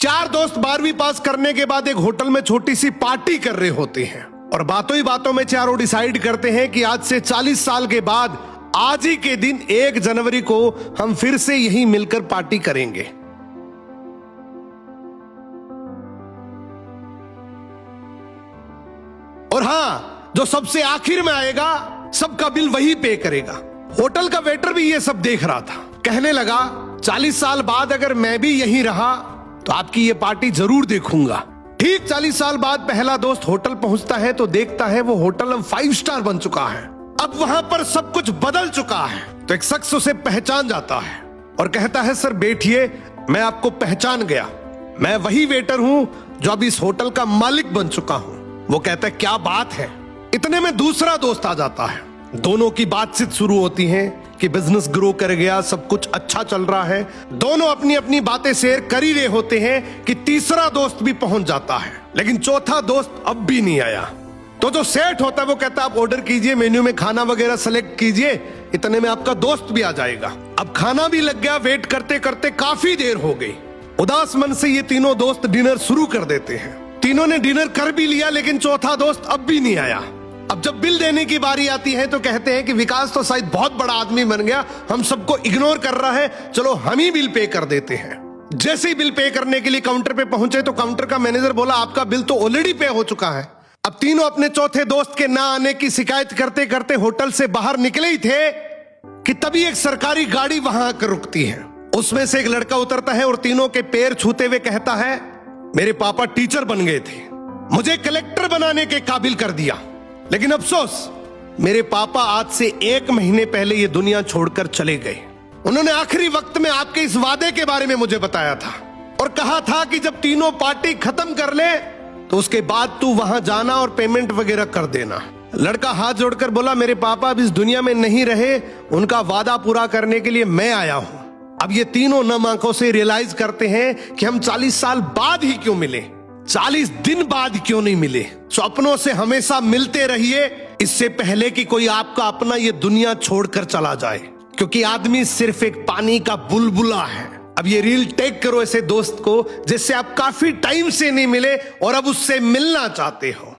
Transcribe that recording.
चार दोस्त 12वीं पास करने के बाद एक होटल में छोटी सी पार्टी कर रहे होते हैं और बातों ही बातों में चारों डिसाइड करते हैं कि आज से 40 साल के बाद आज ही के दिन 1 जनवरी को हम फिर से यहीं मिलकर पार्टी करेंगे। और हां, जो सबसे आखिर में आएगा सबका बिल वही पे करेगा। होटल का वेटर भी ये सब देख रहा था। कहने लगा 40 साल बाद अगर मैं भी यहीं रहा तो आपकी ये पार्टी जरूर देखूंगा। ठीक 40 साल बाद पहला दोस्त होटल पहुंचता है तो देखता है वो होटल अब 5 स्टार बन चुका है। अब वहां पर सब कुछ बदल चुका है। तो एक शख्स उसे पहचान जाता है और कहता है सर बैठिए, मैं आपको पहचान गया, मैं वही वेटर हूं जो अब इस होटल का मालिक बन चुका हूं। वो कहता है क्या बात है। इतने में दूसरा दोस्त आ जाता है। दोनों की बातचीत शुरू होती है कि बिजनेस ग्रो कर गया, सब कुछ अच्छा चल रहा है। दोनों अपनी अपनी बातें शेयर कर ही रहे होते हैं कि तीसरा दोस्त भी पहुंच जाता है, लेकिन चौथा दोस्त अब भी नहीं आया। तो जो सेठ होता है वो कहता है आप ऑर्डर कीजिए, मेन्यू में खाना वगैरह सेलेक्ट कीजिए, इतने में आपका दोस्त भी आ जाएगा। अब खाना भी लग गया। वेट करते करते काफी देर हो गई। उदास मन से ये तीनों दोस्त डिनर शुरू कर देते हैं। तीनों ने डिनर कर भी लिया, लेकिन चौथा दोस्त अब भी नहीं आया। अब जब बिल देने की बारी आती है तो कहते हैं कि विकास तो शायद बहुत बड़ा आदमी बन गया, हम सबको इग्नोर कर रहा है, चलो हम ही बिल पे कर देते हैं। जैसे ही बिल पे करने के लिए काउंटर पे पहुंचे तो काउंटर का मैनेजर बोला आपका बिल तो ऑलरेडी पे हो चुका है। अब तीनों अपने चौथे दोस्त के ना आने की शिकायत करते करते होटल से बाहर निकले ही थे कि तभी एक सरकारी गाड़ी वहां आकर रुकती है। उसमें से एक लड़का उतरता है और तीनों के पैर छूते हुए कहता है मेरे पापा टीचर बन गए थे, मुझे कलेक्टर बनाने के काबिल कर दिया, लेकिन अफसोस मेरे पापा आज से 1 महीने पहले ये दुनिया छोड़कर चले गए। उन्होंने आखिरी वक्त में आपके इस वादे के बारे में मुझे बताया था और कहा था कि जब तीनों पार्टी खत्म कर ले तो उसके बाद तू वहां जाना और पेमेंट वगैरह कर देना। लड़का हाथ जोड़कर बोला मेरे पापा अब इस दुनिया में नहीं रहे, उनका वादा पूरा करने के लिए मैं आया हूं। अब ये तीनों नम आंखों से रियलाइज करते हैं कि हम 40 साल बाद ही क्यों मिले, 40 दिन बाद क्यों नहीं मिले। स्वप्नों से हमेशा मिलते रहिए, इससे पहले कि कोई आपका अपना ये दुनिया छोड़कर चला जाए, क्योंकि आदमी सिर्फ एक पानी का बुलबुला है। अब ये रील टैग करो ऐसे दोस्त को जिससे आप काफी टाइम से नहीं मिले और अब उससे मिलना चाहते हो।